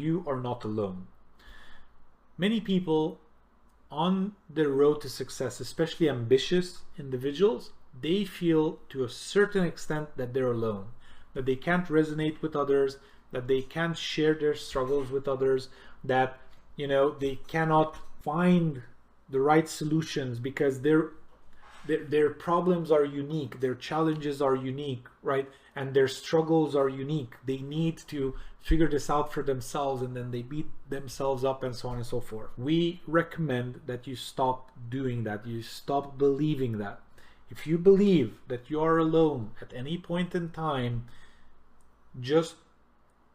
you are not alone. Many people on their road to success, especially ambitious individuals, they feel to a certain extent that they're alone, that they can't resonate with others, that they can't share their struggles with others, that they cannot find the right solutions because their problems are unique, their challenges are unique, right? And their struggles are unique. They need to figure this out for themselves, and then they beat themselves up and so on and so forth. We recommend that you stop doing that. You stop believing that. If you believe that you are alone at any point in time, just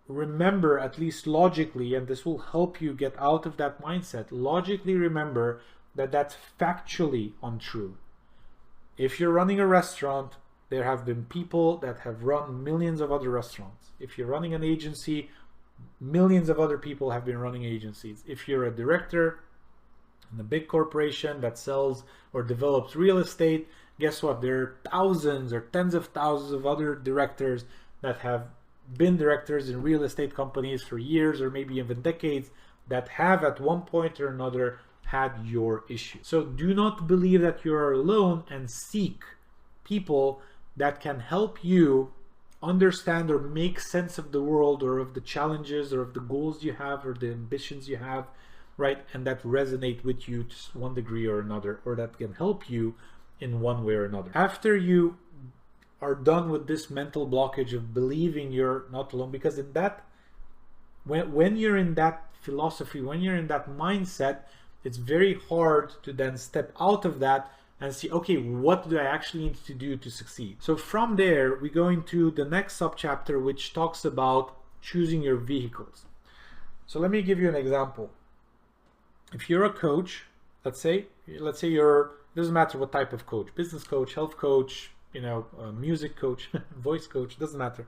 remember, at least logically, and this will help you get out of that mindset, logically remember that that's factually untrue. If you're running a restaurant, there have been people that have run millions of other restaurants. If you're running an agency, millions of other people have been running agencies. If you're a director in a big corporation that sells or develops real estate, guess what? There are thousands or tens of thousands of other directors that have been directors in real estate companies for years or maybe even decades that have at one point or another had your issue. So do not believe that you are alone, and seek people that can help you understand or make sense of the world, or of the challenges, or of the goals you have, or the ambitions you have, right? And that resonate with you to one degree or another, or that can help you in one way or another. After you are done with this mental blockage of believing you're not alone, because in that, when you're in that philosophy, when you're in that mindset, it's very hard to then step out of that and see, okay, what do I actually need to do to succeed? So from there, we go into the next subchapter, which talks about choosing your vehicles. So let me give you an example. If you're a coach, let's say you're, it doesn't matter what type of coach, business coach, health coach, music coach, voice coach, doesn't matter.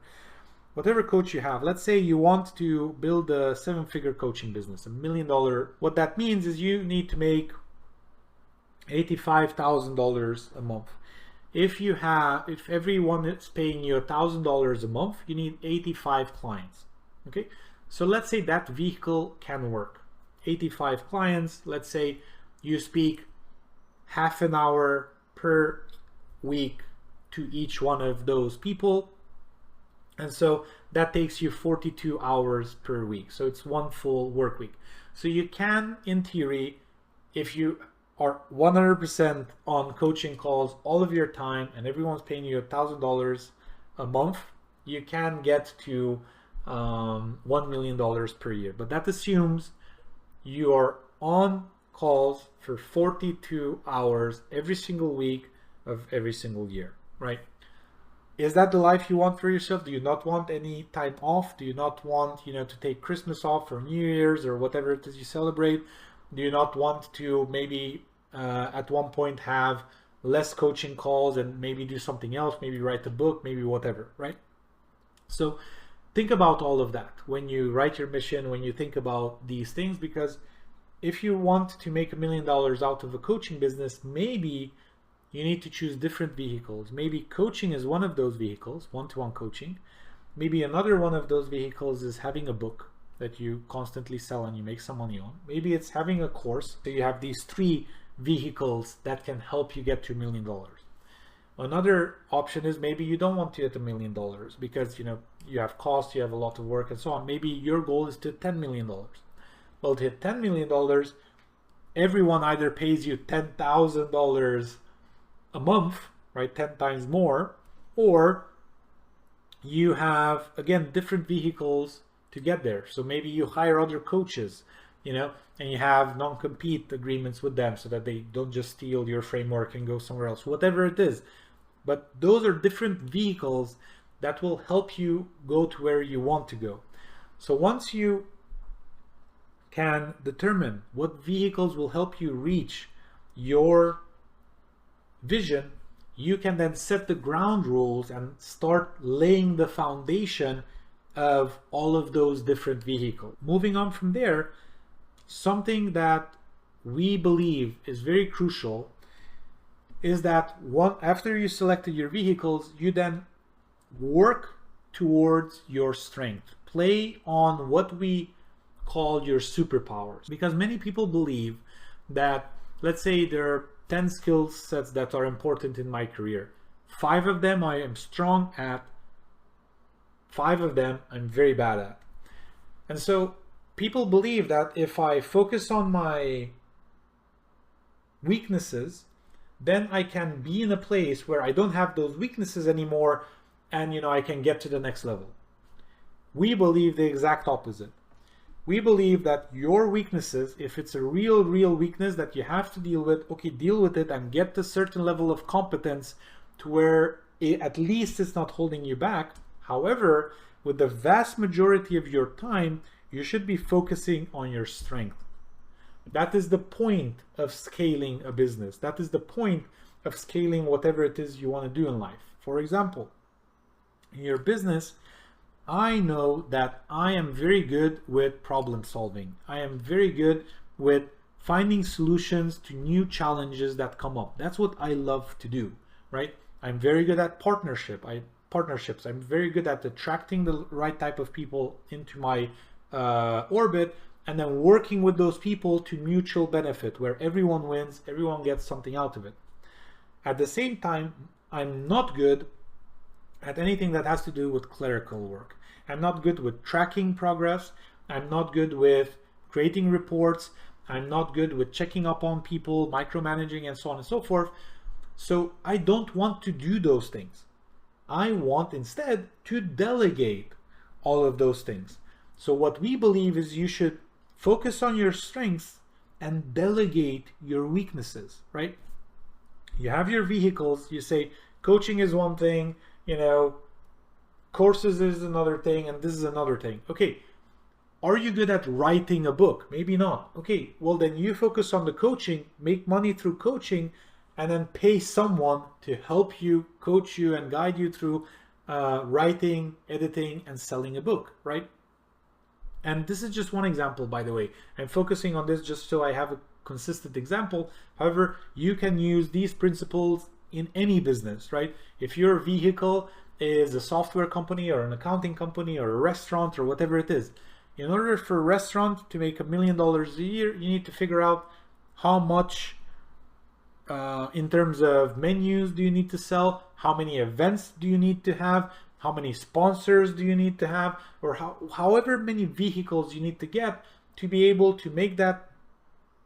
Whatever coach you have, let's say you want to build a 7-figure coaching business, $1 million. What that means is you need to make $85,000 a month. If everyone is paying you $1,000 a month, you need 85 clients. Okay, so let's say that vehicle can work. 85 clients. Let's say you speak half an hour per week to each one of those people. And so that takes you 42 hours per week. So it's one full work week. So you can, in theory, if you are 100% on coaching calls all of your time and everyone's paying you $1,000 a month, you can get to $1 million per year. But that assumes you are on calls for 42 hours every single week of every single year, right? Is that the life you want for yourself? Do you not want any time off? Do you not want, to take Christmas off or New Year's or whatever it is you celebrate? Do you not want to maybe at one point have less coaching calls and maybe do something else, maybe write a book, maybe whatever, right? So think about all of that when you write your mission, when you think about these things, because if you want to make $1 million out of a coaching business, maybe you need to choose different vehicles. Maybe coaching is one of those vehicles, one-to-one coaching. Maybe another one of those vehicles is having a book that you constantly sell and you make some money on. Maybe it's having a course. So you have these 3 vehicles that can help you get to $1 million. Another option is maybe you don't want to get $1 million because you have costs, you have a lot of work and so on. Maybe your goal is to hit $10 million. Well, to hit $10 million, everyone either pays you $10,000 a month, right, 10 times more, or you have, again, different vehicles to get there. So maybe you hire other coaches, and you have non-compete agreements with them so that they don't just steal your framework and go somewhere else, whatever it is. But those are different vehicles that will help you go to where you want to go. So once you can determine what vehicles will help you reach your vision, you can then set the ground rules and start laying the foundation of all of those different vehicles. Moving on from there, something that we believe is very crucial is that after you selected your vehicles, you then work towards your strength. Play on what we call your superpowers. Because many people believe that, let's say there are 10 skill sets that are important in my career. 5 of them I am strong at, 5 of them I'm very bad at. And so people believe that if I focus on my weaknesses, then I can be in a place where I don't have those weaknesses anymore, and I can get to the next level. We believe the exact opposite. We believe that your weaknesses, if it's a real weakness that you have to deal with, okay, deal with it and get to a certain level of competence to where at least it's not holding you back. However, with the vast majority of your time, you should be focusing on your strength. That is the point of scaling a business. That is the point of scaling whatever it is you want to do in life. For example, in your business, I know that I am very good with problem solving. I am very good with finding solutions to new challenges that come up. That's what I love to do, right? I'm very good at partnerships. I'm very good at attracting the right type of people into my orbit, and then working with those people to mutual benefit, where everyone wins, everyone gets something out of it. At the same time, I'm not good at anything that has to do with clerical work. I'm not good with tracking progress. I'm not good with creating reports. I'm not good with checking up on people, micromanaging, and so on and so forth. So I don't want to do those things. I want instead to delegate all of those things. So what we believe is you should focus on your strengths and delegate your weaknesses, right? You have your vehicles. You say coaching is one thing, courses is another thing, and this is another thing. Okay, are you good at writing a book? Maybe not. Okay, well then you focus on the coaching, make money through coaching, and then pay someone to help you, coach you, and guide you through writing, editing, and selling a book, right? And this is just one example, by the way. I'm focusing on this just so I have a consistent example. However, you can use these principles in any business, right? If your vehicle is a software company or an accounting company or a restaurant or whatever it is, in order for a restaurant to make $1 million a year, you need to figure out how much in terms of menus do you need to sell, how many events do you need to have, how many sponsors do you need to have, or however many vehicles you need to get to be able to make that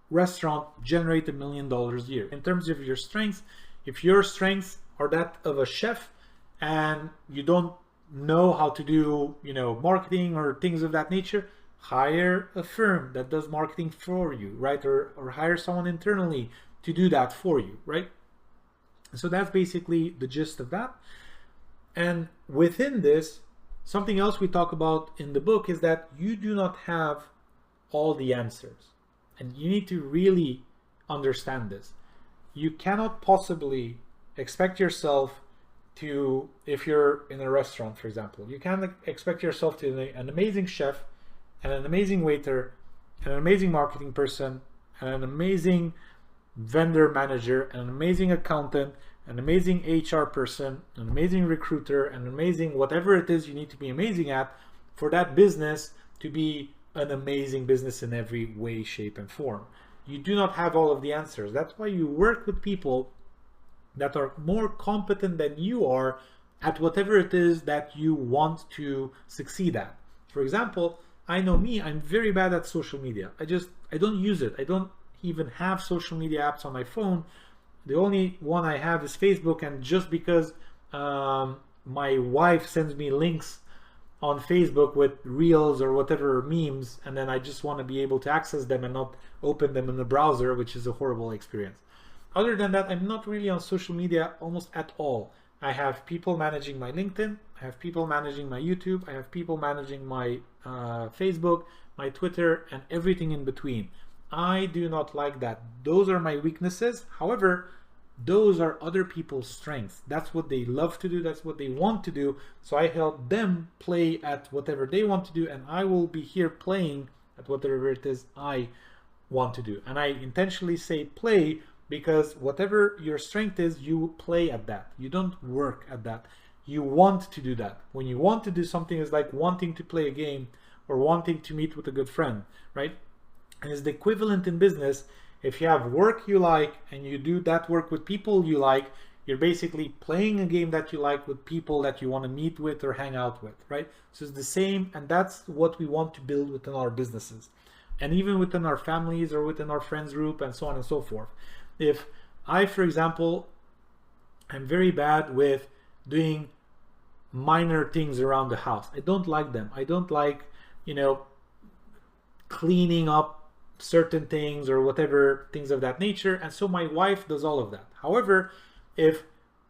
restaurant generate $1 million a year. In terms of your strengths, if your strengths are that of a chef and you don't know how to do, marketing or things of that nature, hire a firm that does marketing for you, right? Or hire someone internally to do that for you, right? So that's basically the gist of that. And within this, something else we talk about in the book is that you do not have all the answers. And you need to really understand this. You cannot possibly expect yourself to, if you're in a restaurant, for example, you can't expect yourself to be an amazing chef and an amazing waiter and an amazing marketing person and an amazing vendor manager and an amazing accountant, an amazing HR person, an amazing recruiter, an amazing whatever it is you need to be amazing at for that business to be an amazing business in every way, shape, and form. You do not have all of the answers. That's why you work with people that are more competent than you are at whatever it is that you want to succeed at. For example, I know me, I'm very bad at social media. I don't use it. I don't even have social media apps on my phone. The only one I have is Facebook, and just because my wife sends me links on Facebook with reels or whatever memes, and then I just want to be able to access them and not open them in the browser, which is a horrible experience. Other than that, I'm not really on social media almost at all. I have people managing my LinkedIn, I have people managing my YouTube, I have people managing my Facebook, my Twitter, and everything in between. I do not like that. Those are my weaknesses. However, those are other people's strengths. That's what they love to do. That's what they want to do. So I help them play at whatever they want to do, and I will be here playing at whatever it is I want to do. And I intentionally say play because whatever your strength is, you play at that. You don't work at that. You want to do that. When you want to do something, it's like wanting to play a game or wanting to meet with a good friend, right? And it's the equivalent in business. If you have work you like and you do that work with people you like, you're basically playing a game that you like with people that you want to meet with or hang out with, right? So it's the same, and that's what we want to build within our businesses, and even within our families or within our friends group and so on and so forth. If I, for example, am very bad with doing minor things around the house, I don't like them. I don't like, you know, cleaning up certain things or whatever, things of that nature. And so my wife does all of that. However, if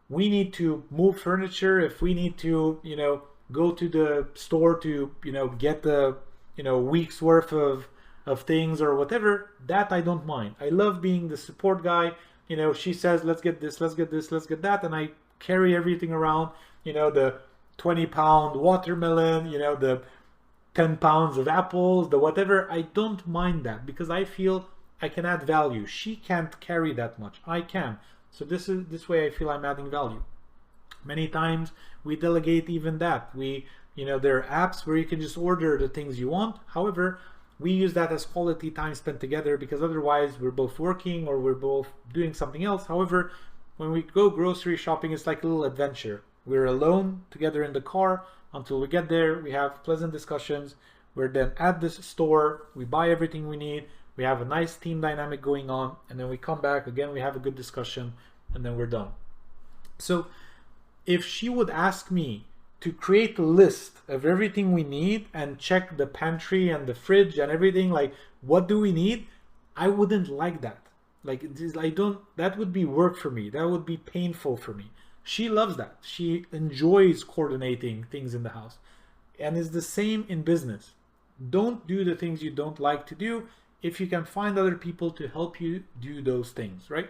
we need to move furniture, if we need to, you know, go to the store to, you know, get the, you know, week's worth of things or whatever, that I don't mind. I love being the support guy. You know, she says, let's get this, let's get this, let's get that. And I carry everything around, you know, the 20-pound watermelon, you know, the 10 pounds of apples, the whatever. I don't mind that because I feel I can add value. She can't carry that much. I can. So this way I feel I'm adding value. Many times we delegate even that. We, you know, there are apps where you can just order the things you want. However, we use that as quality time spent together because otherwise we're both working or we're both doing something else. However, when we go grocery shopping, it's like a little adventure. We're alone together in the car until we get there. We have pleasant discussions. We're then at this store. We buy everything we need. We have a nice team dynamic going on, and then we come back again, we have a good discussion, and then we're done. So if she would ask me to create a list of everything we need and check the pantry and the fridge and everything, like what do we need, I wouldn't like that. Like that would be work for me. That would be painful for me. She loves that. She enjoys coordinating things in the house. And it's the same in business. Don't do the things you don't like to do if you can find other people to help you do those things, right?